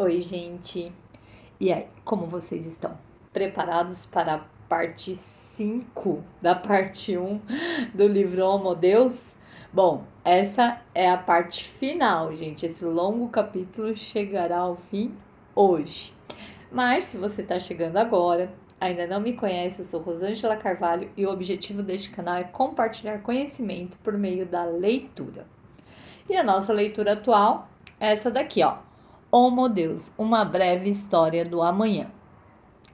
Oi, gente. E aí, como vocês estão? Preparados para a parte 5 da parte um do livro Homo Deus? Bom, essa é a parte final, gente. Esse longo capítulo chegará ao fim hoje. Mas, se você está chegando agora, ainda não me conhece, eu sou Rosângela Carvalho e o objetivo deste canal é compartilhar conhecimento por meio da leitura. E a nossa leitura atual é essa daqui, ó. Homo Deus, uma breve história do amanhã.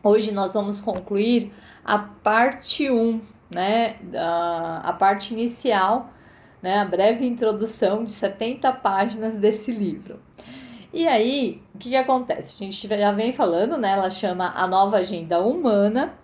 Hoje nós vamos concluir a parte 1, né? A parte inicial, né? A breve introdução de 70 páginas desse livro. E aí, o que acontece? A gente já vem falando, né? Ela chama A Nova Agenda Humana.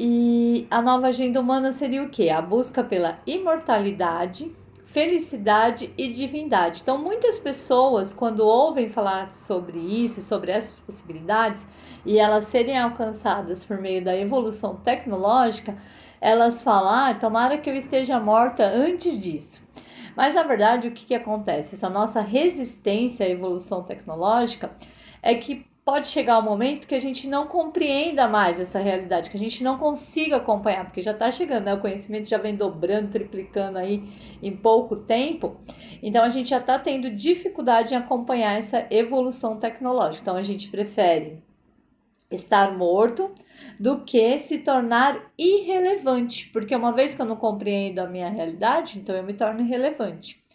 E a nova agenda humana seria o quê? A busca pela imortalidade, felicidade e divindade. Então, muitas pessoas, quando ouvem falar sobre isso, sobre essas possibilidades, e elas serem alcançadas por meio da evolução tecnológica, elas falam, tomara que eu esteja morta antes disso. Mas, na verdade, o que acontece? Essa nossa resistência à evolução tecnológica é que pode chegar um momento que a gente não compreenda mais essa realidade, que a gente não consiga acompanhar, porque já está chegando, né? O conhecimento já vem dobrando, triplicando aí em pouco tempo. Então a gente já está tendo dificuldade em acompanhar essa evolução tecnológica. Então a gente prefere estar morto do que se tornar irrelevante, porque uma vez que eu não compreendo a minha realidade, então eu me torno irrelevante.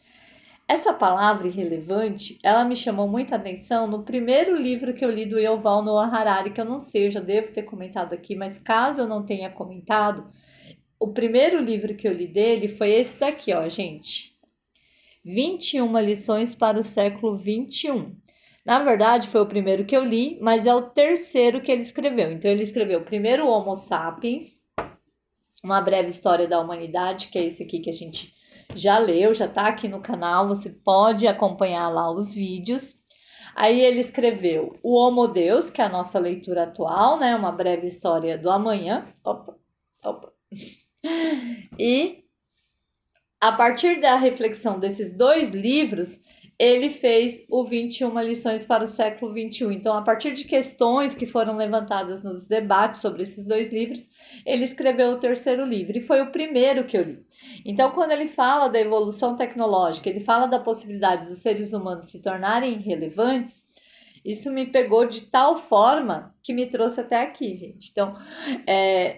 Essa palavra irrelevante, ela me chamou muita atenção no primeiro livro que eu li do Yuval Noah Harari, que eu não sei, eu já devo ter comentado aqui, mas caso eu não tenha comentado, o primeiro livro que eu li dele foi esse daqui, ó, gente. 21 lições para o século 21. Na verdade, foi o primeiro que eu li, mas é o terceiro que ele escreveu. Então, ele escreveu primeiro Homo Sapiens, uma breve história da humanidade, que é esse aqui que a gente já leu, já tá aqui no canal, você pode acompanhar lá os vídeos. Aí ele escreveu o Homo Deus, que é a nossa leitura atual, né? Uma breve história do amanhã. Opa. E a partir da reflexão desses dois livros, ele fez o 21 lições para o século 21. Então, a partir de questões que foram levantadas nos debates sobre esses dois livros, ele escreveu o terceiro livro, e foi o primeiro que eu li. Então, quando ele fala da evolução tecnológica, ele fala da possibilidade dos seres humanos se tornarem irrelevantes, isso me pegou de tal forma que me trouxe até aqui, gente. Então,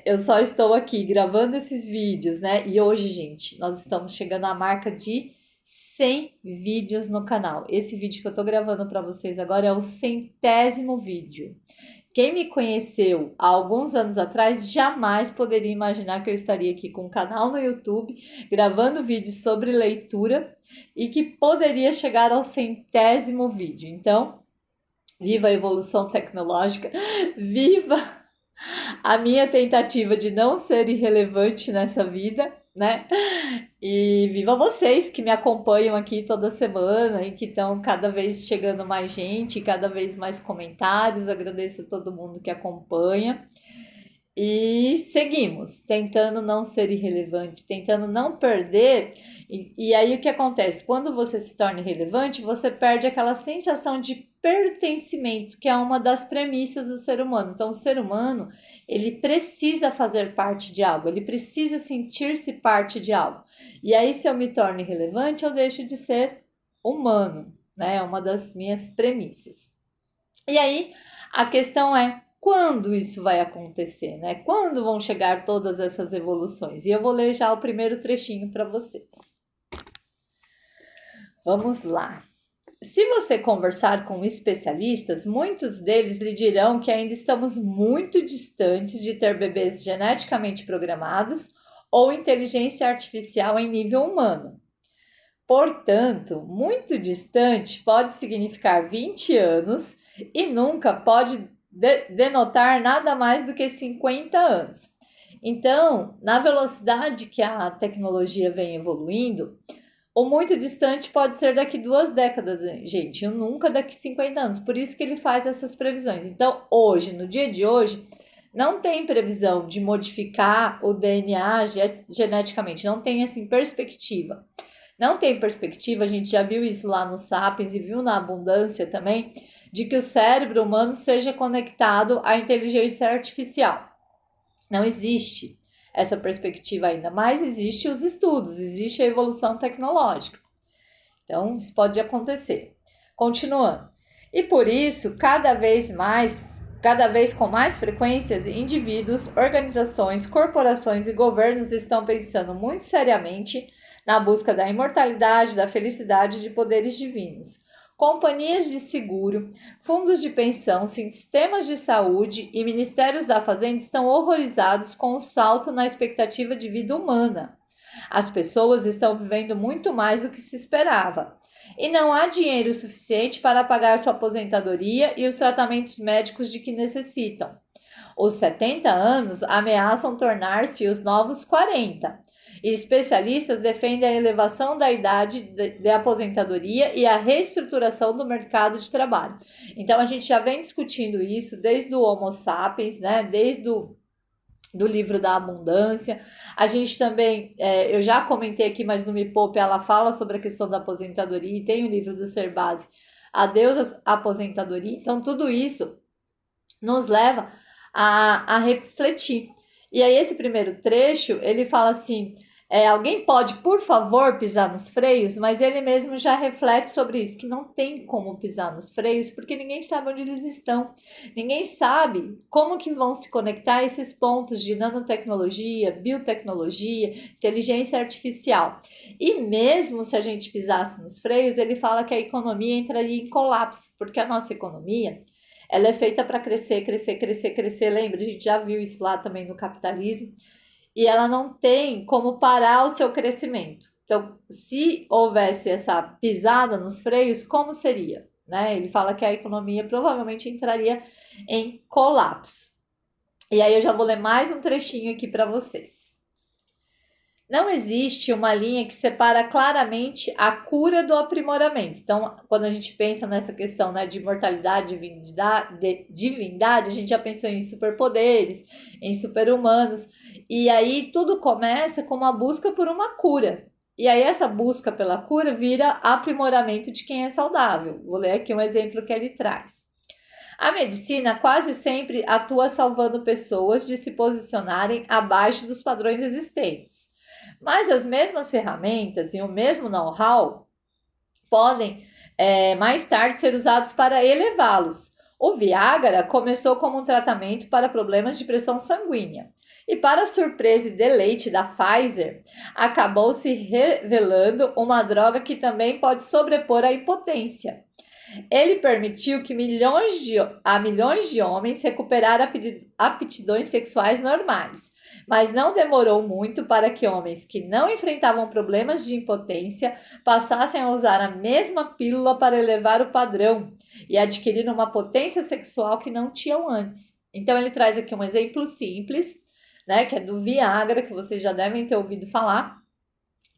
eu só estou aqui gravando esses vídeos, né? E hoje, gente, nós estamos chegando à marca de 100 vídeos no canal. Esse vídeo que eu tô gravando para vocês agora é o 100º vídeo. Quem me conheceu há alguns anos atrás jamais poderia imaginar que eu estaria aqui com um canal no YouTube, gravando vídeos sobre leitura e que poderia chegar ao 100º vídeo. Então, viva a evolução tecnológica, viva a minha tentativa de não ser irrelevante nessa vida, né? E viva vocês que me acompanham aqui toda semana e que estão cada vez chegando mais gente, cada vez mais comentários. Agradeço a todo mundo que acompanha. E seguimos, tentando não ser irrelevante, tentando não perder. E aí o que acontece? Quando você se torna irrelevante, você perde aquela sensação de pertencimento, que é uma das premissas do ser humano. Então, o ser humano, ele precisa fazer parte de algo, ele precisa sentir-se parte de algo. E aí, se eu me torno irrelevante, eu deixo de ser humano, né? É uma das minhas premissas. E aí, a questão é, quando isso vai acontecer, né? Quando vão chegar todas essas evoluções? E eu vou ler já o primeiro trechinho para vocês. Vamos lá. Se você conversar com especialistas, muitos deles lhe dirão que ainda estamos muito distantes de ter bebês geneticamente programados ou inteligência artificial em nível humano. Portanto, muito distante pode significar 20 anos e nunca pode denotar nada mais do que 50 anos. Então, na velocidade que a tecnologia vem evoluindo, o muito distante pode ser daqui 2 décadas, gente, e nunca daqui 50 anos. Por isso que ele faz essas previsões. Então, hoje, no dia de hoje, não tem previsão de modificar o DNA geneticamente, não tem assim perspectiva. Não tem perspectiva, a gente já viu isso lá no Sapiens e viu na Abundância também, de que o cérebro humano seja conectado à inteligência artificial. Não existe essa perspectiva ainda, mas existe os estudos, existe a evolução tecnológica. Então, isso pode acontecer. Continuando. E por isso, cada vez com mais frequências, indivíduos, organizações, corporações e governos estão pensando muito seriamente na busca da imortalidade, da felicidade e de poderes divinos. Companhias de seguro, fundos de pensão, sistemas de saúde e ministérios da Fazenda estão horrorizados com o salto na expectativa de vida humana. As pessoas estão vivendo muito mais do que se esperava. E não há dinheiro suficiente para pagar sua aposentadoria e os tratamentos médicos de que necessitam. Os 70 anos ameaçam tornar-se os novos 40. E especialistas defendem a elevação da idade de aposentadoria e a reestruturação do mercado de trabalho. Então, a gente já vem discutindo isso desde o Homo sapiens, né? Desde do livro da abundância. A gente também, eu já comentei aqui, mas no Me Poupe, ela fala sobre a questão da aposentadoria e tem o livro do Cerbasi, Adeus Aposentadoria. Então, tudo isso nos leva a refletir. E aí, esse primeiro trecho, ele fala assim, alguém pode, por favor, pisar nos freios? Mas ele mesmo já reflete sobre isso, que não tem como pisar nos freios, porque ninguém sabe onde eles estão. Ninguém sabe como que vão se conectar esses pontos de nanotecnologia, biotecnologia, inteligência artificial. E mesmo se a gente pisasse nos freios, ele fala que a economia entraria em colapso, porque a nossa economia, ela é feita para crescer, crescer, crescer, crescer. Lembra? A gente já viu isso lá também no capitalismo. E ela não tem como parar o seu crescimento. Então, se houvesse essa pisada nos freios, como seria? Né? Ele fala que a economia provavelmente entraria em colapso. E aí eu já vou ler mais um trechinho aqui para vocês. Não existe uma linha que separa claramente a cura do aprimoramento. Então, quando a gente pensa nessa questão, né, de imortalidade, divindade, a gente já pensou em superpoderes, em super-humanos. E aí tudo começa com uma busca por uma cura. E aí essa busca pela cura vira aprimoramento de quem é saudável. Vou ler aqui um exemplo que ele traz. A medicina quase sempre atua salvando pessoas de se posicionarem abaixo dos padrões existentes. Mas as mesmas ferramentas e o mesmo know-how podem mais tarde ser usados para elevá-los. O Viagra começou como um tratamento para problemas de pressão sanguínea e, para surpresa e deleite da Pfizer, acabou se revelando uma droga que também pode sobrepor a impotência. Ele permitiu que milhões de homens recuperaram aptidões sexuais normais, mas não demorou muito para que homens que não enfrentavam problemas de impotência passassem a usar a mesma pílula para elevar o padrão e adquirir uma potência sexual que não tinham antes. Então ele traz aqui um exemplo simples, né, que é do Viagra, que vocês já devem ter ouvido falar,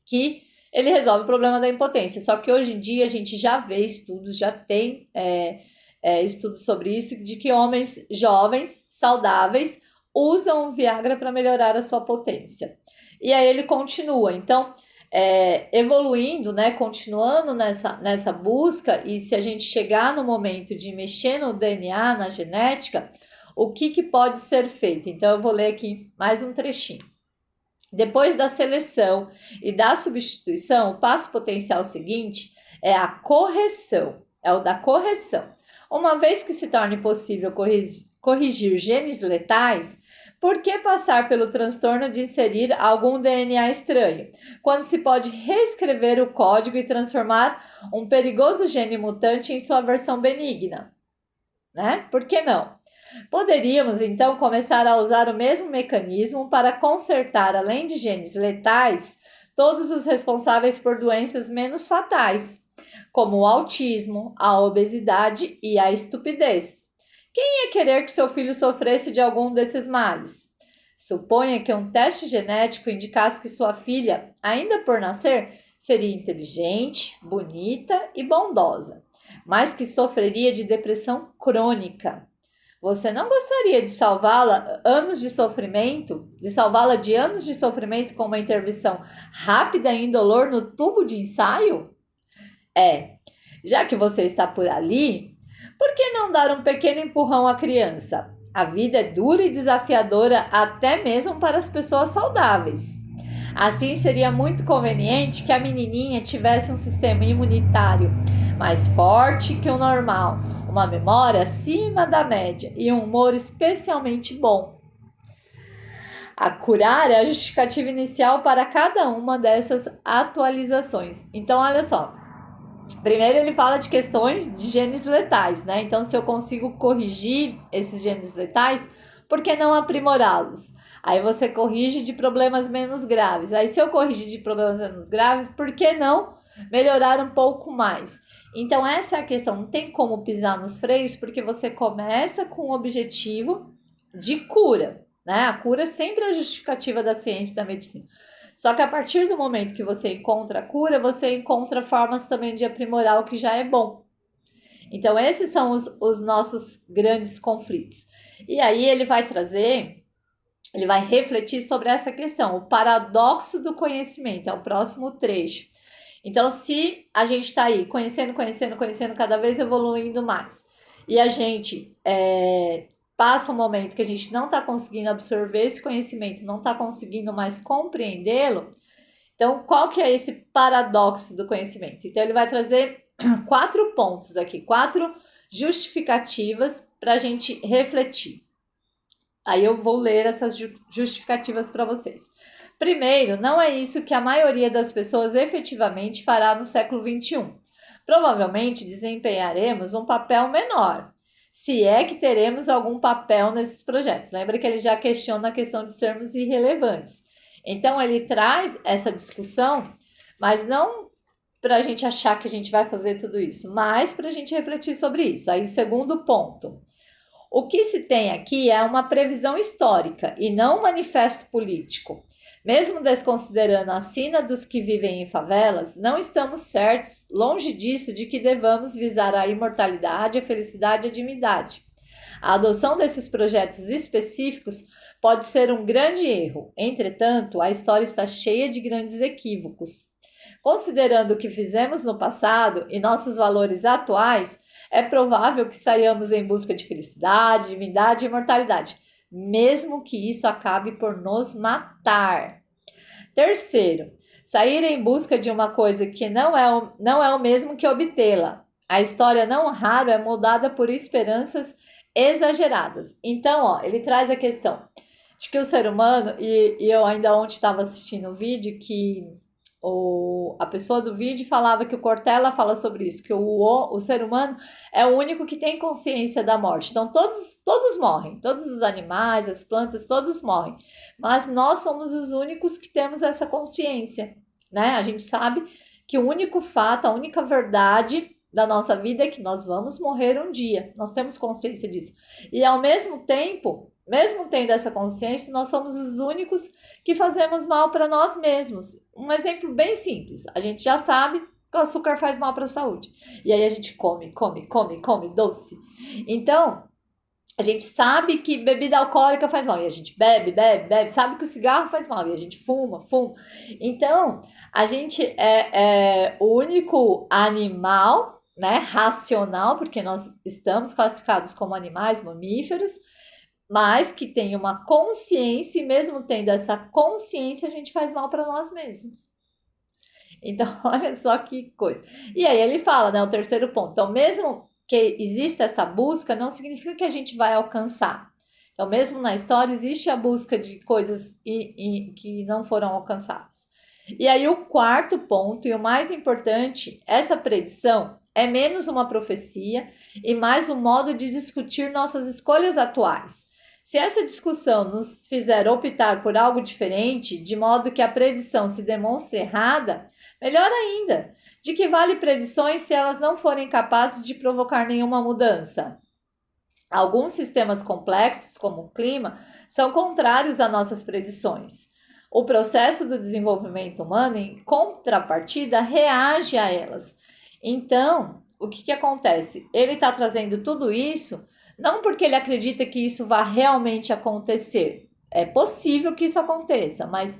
que ele resolve o problema da impotência. Só que hoje em dia a gente já vê estudos, já tem estudos sobre isso, de que homens jovens, saudáveis, usam o Viagra para melhorar a sua potência. E aí ele continua, então, evoluindo, né, continuando nessa busca, e se a gente chegar no momento de mexer no DNA, na genética, o que pode ser feito? Então, eu vou ler aqui mais um trechinho. Depois da seleção e da substituição, o passo potencial seguinte é a correção, é o da correção. Uma vez que se torne possível corrigir genes letais, por que passar pelo transtorno de inserir algum DNA estranho, quando se pode reescrever o código e transformar um perigoso gene mutante em sua versão benigna? Né? Por que não? Poderíamos, então, começar a usar o mesmo mecanismo para consertar, além de genes letais, todos os responsáveis por doenças menos fatais, como o autismo, a obesidade e a estupidez. Quem ia querer que seu filho sofresse de algum desses males? Suponha que um teste genético indicasse que sua filha, ainda por nascer, seria inteligente, bonita e bondosa, mas que sofreria de depressão crônica. Você não gostaria de salvá-la de anos de sofrimento com uma intervenção rápida e indolor no tubo de ensaio? Já que você está por ali, Por que não dar um pequeno empurrão à criança? A vida é dura e desafiadora até mesmo para as pessoas saudáveis. Assim, seria muito conveniente que a menininha tivesse um sistema imunitário mais forte que o normal, uma memória acima da média e um humor especialmente bom. A curar é a justificativa inicial para cada uma dessas atualizações. Então, olha só. Primeiro ele fala de questões de genes letais, né? Então, se eu consigo corrigir esses genes letais, por que não aprimorá-los? Aí você corrige de problemas menos graves. Aí, se eu corrigir de problemas menos graves, por que não melhorar um pouco mais? Então, essa é a questão. Não tem como pisar nos freios, porque você começa com o objetivo de cura, né? A cura sempre é a justificativa da ciência e da medicina. Só que a partir do momento que você encontra a cura, você encontra formas também de aprimorar o que já é bom. Então, esses são os nossos grandes conflitos. E aí ele vai trazer, ele vai refletir sobre essa questão, o paradoxo do conhecimento, é o próximo trecho. Então, se a gente está aí conhecendo, cada vez evoluindo mais, e a gente passa um momento que a gente não está conseguindo absorver esse conhecimento, não está conseguindo mais compreendê-lo, então qual que é esse paradoxo do conhecimento? Então ele vai trazer 4 pontos aqui, 4 justificativas para a gente refletir. Aí eu vou ler essas justificativas para vocês. Primeiro, não é isso que a maioria das pessoas efetivamente fará no século XXI. Provavelmente desempenharemos um papel menor, se é que teremos algum papel nesses projetos. Lembra que ele já questiona a questão de sermos irrelevantes. Então, ele traz essa discussão, mas não para a gente achar que a gente vai fazer tudo isso, mas para a gente refletir sobre isso. Aí, o segundo ponto. O que se tem aqui é uma previsão histórica e não um manifesto político. Mesmo desconsiderando a sina dos que vivem em favelas, não estamos certos, longe disso, de que devamos visar a imortalidade, a felicidade e a dignidade. A adoção desses projetos específicos pode ser um grande erro. Entretanto, a história está cheia de grandes equívocos. Considerando o que fizemos no passado e nossos valores atuais, é provável que saiamos em busca de felicidade, divindade e imortalidade, mesmo que isso acabe por nos matar. Terceiro, sair em busca de uma coisa que não é o mesmo que obtê-la. A história não raro é moldada por esperanças exageradas. Então, ó, ele traz a questão de que o ser humano, e eu ainda ontem estava assistindo um vídeo que a pessoa do vídeo falava que o Cortella fala sobre isso, que o ser humano é o único que tem consciência da morte. Então, todos morrem, todos os animais, as plantas, todos morrem. Mas nós somos os únicos que temos essa consciência, né? A gente sabe que o único fato, a única verdade da nossa vida é que nós vamos morrer um dia. Nós temos consciência disso. E, ao mesmo tempo, mesmo tendo essa consciência, nós somos os únicos que fazemos mal para nós mesmos. Um exemplo bem simples. A gente já sabe que o açúcar faz mal para a saúde. E aí a gente come doce. Então, a gente sabe que bebida alcoólica faz mal. E a gente bebe. Sabe que o cigarro faz mal. E a gente fuma. Então, a gente é o único animal, né, racional, porque nós estamos classificados como animais mamíferos, mas que tem uma consciência, e mesmo tendo essa consciência, a gente faz mal para nós mesmos. Então, olha só que coisa. E aí ele fala, né, o terceiro ponto. Então, mesmo que exista essa busca, não significa que a gente vai alcançar. Então, mesmo na história, existe a busca de coisas que não foram alcançadas. E aí o quarto ponto, e o mais importante, essa predição é menos uma profecia e mais um modo de discutir nossas escolhas atuais. Se essa discussão nos fizer optar por algo diferente, de modo que a predição se demonstre errada, melhor ainda, de que vale predições se elas não forem capazes de provocar nenhuma mudança? Alguns sistemas complexos, como o clima, são contrários a nossas predições. O processo do desenvolvimento humano, em contrapartida, reage a elas. Então, o que acontece? Ele está trazendo tudo isso não porque ele acredita que isso vá realmente acontecer. É possível que isso aconteça, mas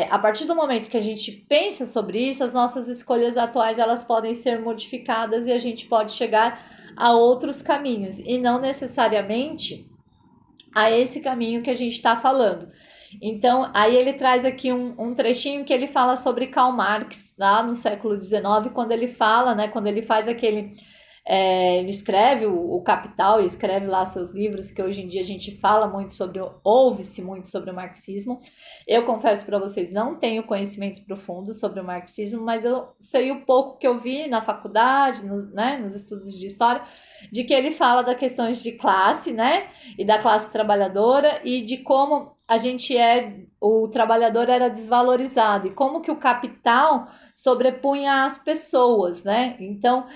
a partir do momento que a gente pensa sobre isso, as nossas escolhas atuais elas podem ser modificadas e a gente pode chegar a outros caminhos, e não necessariamente a esse caminho que a gente está falando. Então, aí ele traz aqui um trechinho que ele fala sobre Karl Marx, lá no século XIX, quando ele fala, né, quando ele faz aquele... ele escreve o Capital, e escreve lá seus livros, que hoje em dia a gente fala muito sobre, ouve-se muito sobre o marxismo. Eu confesso para vocês, não tenho conhecimento profundo sobre o marxismo, mas eu sei o pouco que eu vi na faculdade, nos estudos de história, de que ele fala das questões de classe, né, e da classe trabalhadora, e de como o trabalhador era desvalorizado, e como que o capital sobrepunha as pessoas, né? Então,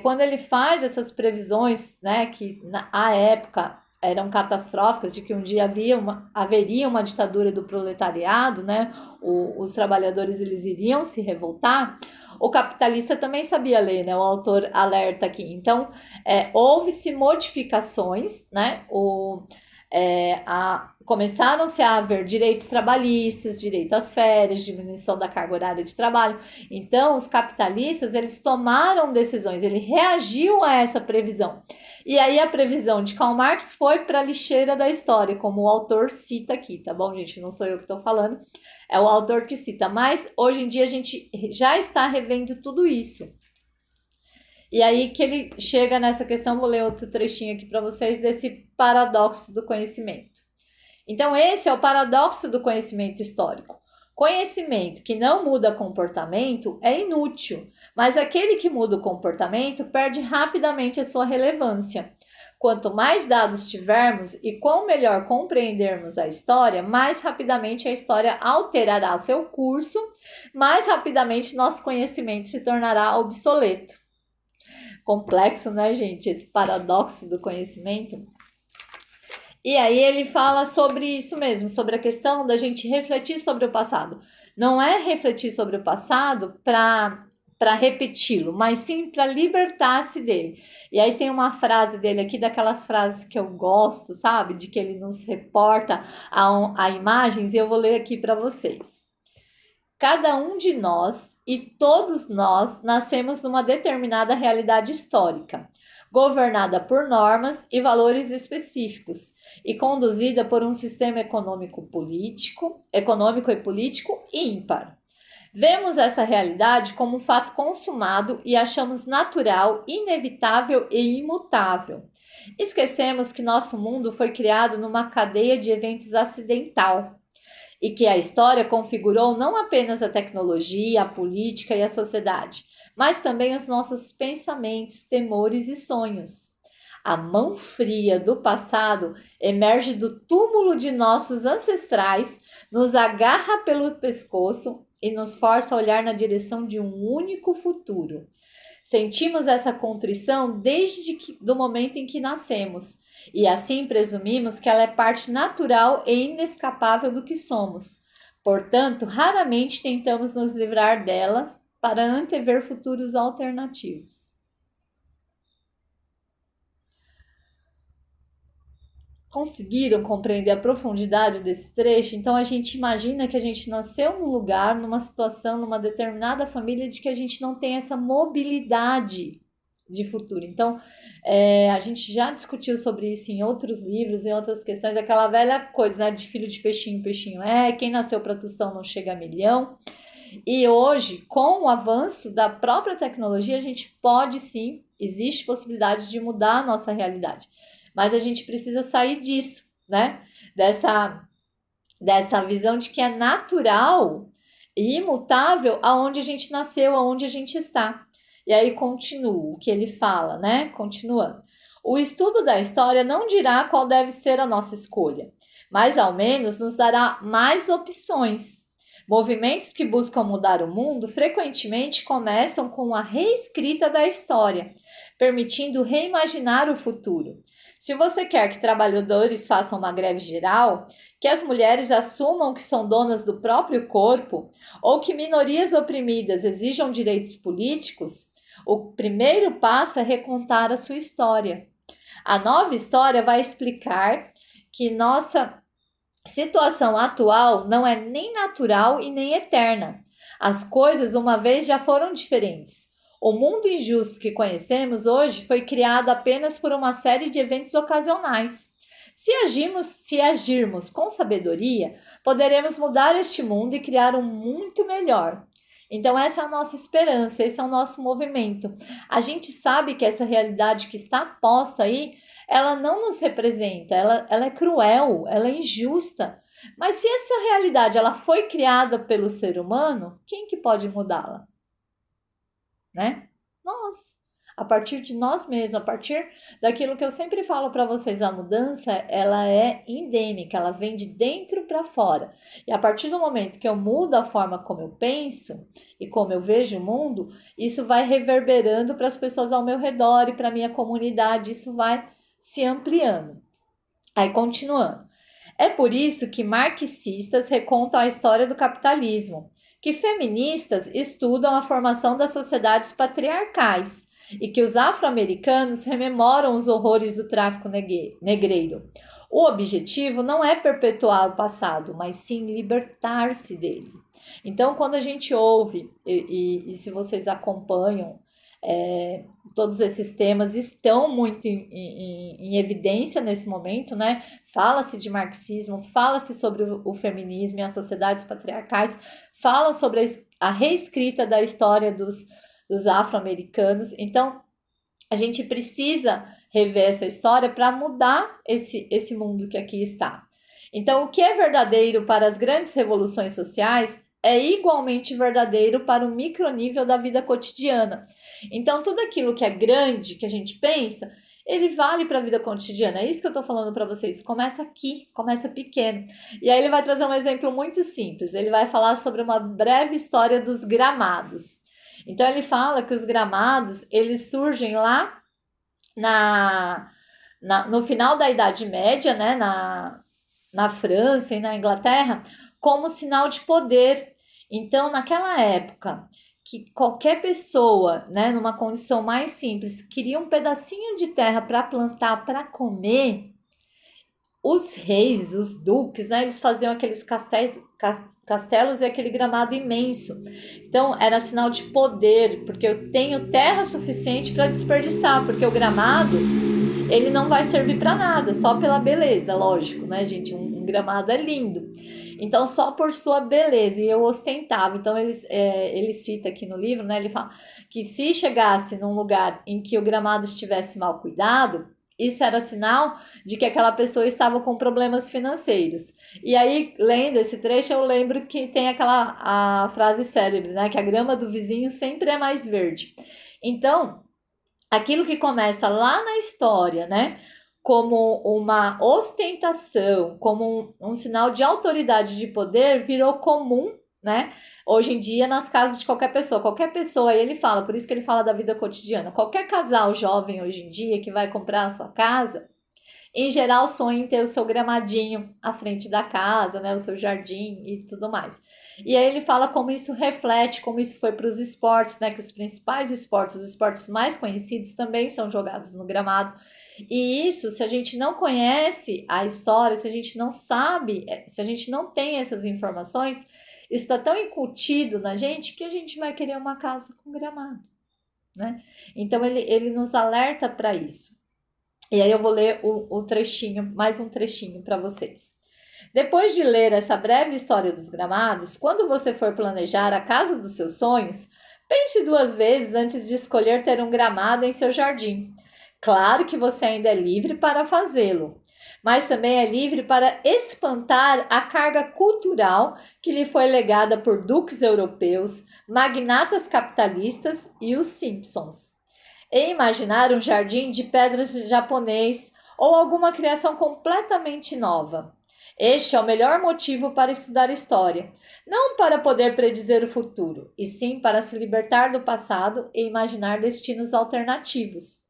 quando ele faz essas previsões, né, que à época eram catastróficas, de que um dia haveria uma ditadura do proletariado, né? Os trabalhadores eles iriam se revoltar. O capitalista também sabia ler, né? O autor alerta aqui. Então, houve-se modificações, né? Começaram-se a haver direitos trabalhistas, direito às férias, diminuição da carga horária de trabalho. Então, os capitalistas, eles tomaram decisões, ele reagiu a essa previsão. E aí a previsão de Karl Marx foi para a lixeira da história, como o autor cita aqui, tá bom, gente? Não sou eu que estou falando, é o autor que cita. Mas, hoje em dia, a gente já está revendo tudo isso. E aí que ele chega nessa questão, vou ler outro trechinho aqui para vocês, desse paradoxo do conhecimento. Então, esse é o paradoxo do conhecimento histórico. Conhecimento que não muda comportamento é inútil, mas aquele que muda o comportamento perde rapidamente a sua relevância. Quanto mais dados tivermos e quão melhor compreendermos a história, mais rapidamente a história alterará seu curso, mais rapidamente nosso conhecimento se tornará obsoleto. Complexo, né, gente? Esse paradoxo do conhecimento. E aí ele fala sobre isso mesmo, sobre a questão da gente refletir sobre o passado. Não é refletir sobre o passado para repeti-lo, mas sim para libertar-se dele. E aí tem uma frase dele aqui, daquelas frases que eu gosto, sabe? De que ele nos reporta a imagens, e eu vou ler aqui para vocês. Cada um de nós e todos nós nascemos numa determinada realidade histórica, governada por normas e valores específicos e conduzida por um sistema econômico e político ímpar. Vemos essa realidade como um fato consumado e achamos natural, inevitável e imutável. Esquecemos que nosso mundo foi criado numa cadeia de eventos acidental e que a história configurou não apenas a tecnologia, a política e a sociedade, mas também os nossos pensamentos, temores e sonhos. A mão fria do passado emerge do túmulo de nossos ancestrais, nos agarra pelo pescoço e nos força a olhar na direção de um único futuro. Sentimos essa contrição desde do momento em que nascemos, e assim presumimos que ela é parte natural e inescapável do que somos. Portanto, raramente tentamos nos livrar dela para antever futuros alternativos. Conseguiram compreender a profundidade desse trecho? Então a gente imagina que a gente nasceu num lugar, numa situação, numa determinada família, de que a gente não tem essa mobilidade de futuro. Então a gente já discutiu sobre isso em outros livros, em outras questões, aquela velha coisa, né, de filho de peixinho, peixinho quem nasceu para tostão não chega a milhão. E hoje, com o avanço da própria tecnologia, a gente pode sim, existe possibilidade de mudar a nossa realidade. Mas a gente precisa sair disso, né? Dessa visão de que é natural e imutável aonde a gente nasceu, aonde a gente está. E aí continua o que ele fala, né? Continuando. O estudo da história não dirá qual deve ser a nossa escolha, mas ao menos nos dará mais opções. Movimentos que buscam mudar o mundo frequentemente começam com a reescrita da história, permitindo reimaginar o futuro. Se você quer que trabalhadores façam uma greve geral, que as mulheres assumam que são donas do próprio corpo, ou que minorias oprimidas exijam direitos políticos, o primeiro passo é recontar a sua história. A nova história vai explicar que nossa situação atual não é nem natural e nem eterna. As coisas uma vez já foram diferentes. O mundo injusto que conhecemos hoje foi criado apenas por uma série de eventos ocasionais. Se agirmos com sabedoria, poderemos mudar este mundo e criar um muito melhor. Então, essa é a nossa esperança, esse é o nosso movimento. A gente sabe que essa realidade que está posta aí, ela não nos representa, ela é cruel, ela é injusta. Mas se essa realidade ela foi criada pelo ser humano, quem que pode mudá-la? Né? Nós. A partir de nós mesmos, a partir daquilo que eu sempre falo para vocês, a mudança, ela é endêmica, ela vem de dentro para fora. E a partir do momento que eu mudo a forma como eu penso e como eu vejo o mundo, isso vai reverberando para as pessoas ao meu redor e para a minha comunidade, isso vai se ampliando. Aí, continuando. É por isso que marxistas recontam a história do capitalismo, que feministas estudam a formação das sociedades patriarcais e que os afro-americanos rememoram os horrores do tráfico negreiro. O objetivo não é perpetuar o passado, mas sim libertar-se dele. Então, quando a gente ouve, e se vocês acompanham, todos esses temas estão muito em evidência nesse momento, né? Fala-se de marxismo, fala-se sobre o feminismo e as sociedades patriarcais, fala sobre a reescrita da história dos afro-americanos. Então, a gente precisa rever essa história para mudar esse mundo que aqui está. Então, o que é verdadeiro para as grandes revoluções sociais é igualmente verdadeiro para o micronível da vida cotidiana. Então, tudo aquilo que é grande, que a gente pensa, ele vale para a vida cotidiana. É isso que eu estou falando para vocês. Começa aqui, começa pequeno. E aí ele vai trazer um exemplo muito simples. Ele vai falar sobre uma breve história dos gramados. Então, ele fala que os gramados, eles surgem lá no final da Idade Média, né, na França e na Inglaterra, como sinal de poder. Então, naquela época, que qualquer pessoa, né, numa condição mais simples, queria um pedacinho de terra para plantar, para comer, os reis, os duques, né, eles faziam aqueles castelos e aquele gramado imenso. Então, era sinal de poder, porque eu tenho terra suficiente para desperdiçar, porque o gramado, ele não vai servir para nada, só pela beleza, lógico, né, gente? Um gramado é lindo. Então, só por sua beleza, e eu ostentava. Então, ele cita aqui no livro, né? Ele fala que se chegasse num lugar em que o gramado estivesse mal cuidado, isso era sinal de que aquela pessoa estava com problemas financeiros. E aí, lendo esse trecho, eu lembro que tem a frase célebre, né? Que a grama do vizinho sempre é mais verde. Então, aquilo que começa lá na história, né? Como uma ostentação, como um sinal de autoridade de poder, virou comum, né? Hoje em dia, nas casas de qualquer pessoa, e ele fala, por isso que ele fala da vida cotidiana, qualquer casal jovem hoje em dia que vai comprar a sua casa, em geral sonha em ter o seu gramadinho à frente da casa, né? O seu jardim e tudo mais. E aí ele fala como isso reflete, como isso foi para os esportes, né? Que os principais esportes, os esportes mais conhecidos também são jogados no gramado. E isso, se a gente não conhece a história, se a gente não sabe, se a gente não tem essas informações, isso está tão incutido na gente que a gente vai querer uma casa com gramado, né? Então ele nos alerta para isso. E aí eu vou ler o trechinho, mais um trechinho para vocês. Depois de ler essa breve história dos gramados, quando você for planejar a casa dos seus sonhos, pense 2 vezes antes de escolher ter um gramado em seu jardim. Claro que você ainda é livre para fazê-lo, mas também é livre para espantar a carga cultural que lhe foi legada por duques europeus, magnatas capitalistas e os Simpsons. E imaginar um jardim de pedras japonês ou alguma criação completamente nova. Este é o melhor motivo para estudar história, não para poder predizer o futuro, e sim para se libertar do passado e imaginar destinos alternativos.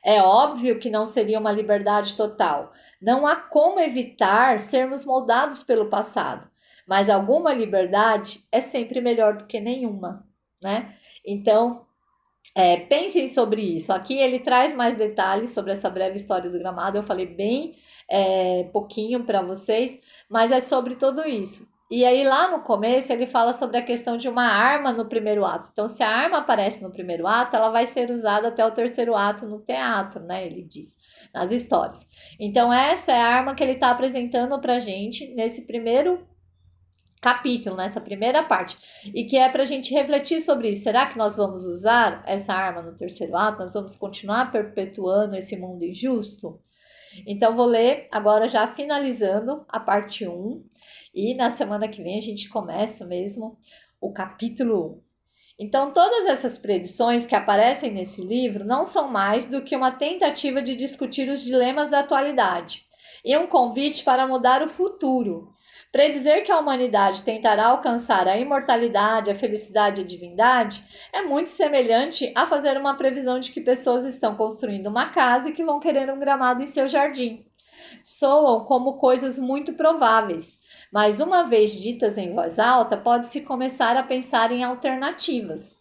É óbvio que não seria uma liberdade total. Não há como evitar sermos moldados pelo passado, mas alguma liberdade é sempre melhor do que nenhuma, né? Então, pensem sobre isso. Aqui ele traz mais detalhes sobre essa breve história do gramado. Eu falei bem pouquinho para vocês, mas é sobre tudo isso. E aí lá no começo ele fala sobre a questão de uma arma no primeiro ato. Então, se a arma aparece no primeiro ato, ela vai ser usada até o terceiro ato no teatro, né? Ele diz, nas histórias. Então, essa é a arma que ele está apresentando pra gente nesse primeiro capítulo, nessa primeira parte, e que é para a gente refletir sobre isso. Será que nós vamos usar essa arma no terceiro ato? Nós vamos continuar perpetuando esse mundo injusto? Então, vou ler agora, já finalizando a parte 1, e na semana que vem a gente começa mesmo o capítulo 1. Então, todas essas predições que aparecem nesse livro não são mais do que uma tentativa de discutir os dilemas da atualidade e um convite para mudar o futuro. Predizer que a humanidade tentará alcançar a imortalidade, a felicidade e a divindade é muito semelhante a fazer uma previsão de que pessoas estão construindo uma casa e que vão querer um gramado em seu jardim. Soam como coisas muito prováveis, mas uma vez ditas em voz alta, pode-se começar a pensar em alternativas.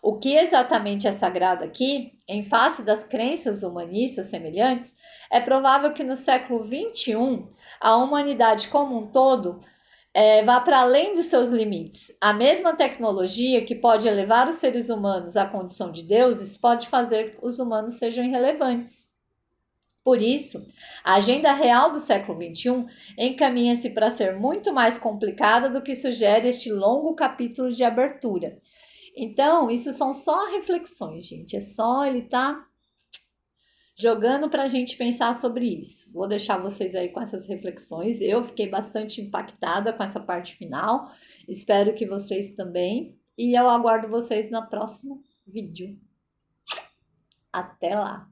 O que exatamente é sagrado aqui, em face das crenças humanistas semelhantes, é provável que no século XXI a humanidade como um todo vá para além de seus limites. A mesma tecnologia que pode elevar os seres humanos à condição de deuses pode fazer que os humanos sejam irrelevantes. Por isso, a agenda real do século XXI encaminha-se para ser muito mais complicada do que sugere este longo capítulo de abertura. Então, isso são só reflexões, gente. É só ele tá jogando para a gente pensar sobre isso. Vou deixar vocês aí com essas reflexões. Eu fiquei bastante impactada com essa parte final. Espero que vocês também. E eu aguardo vocês no próximo vídeo. Até lá!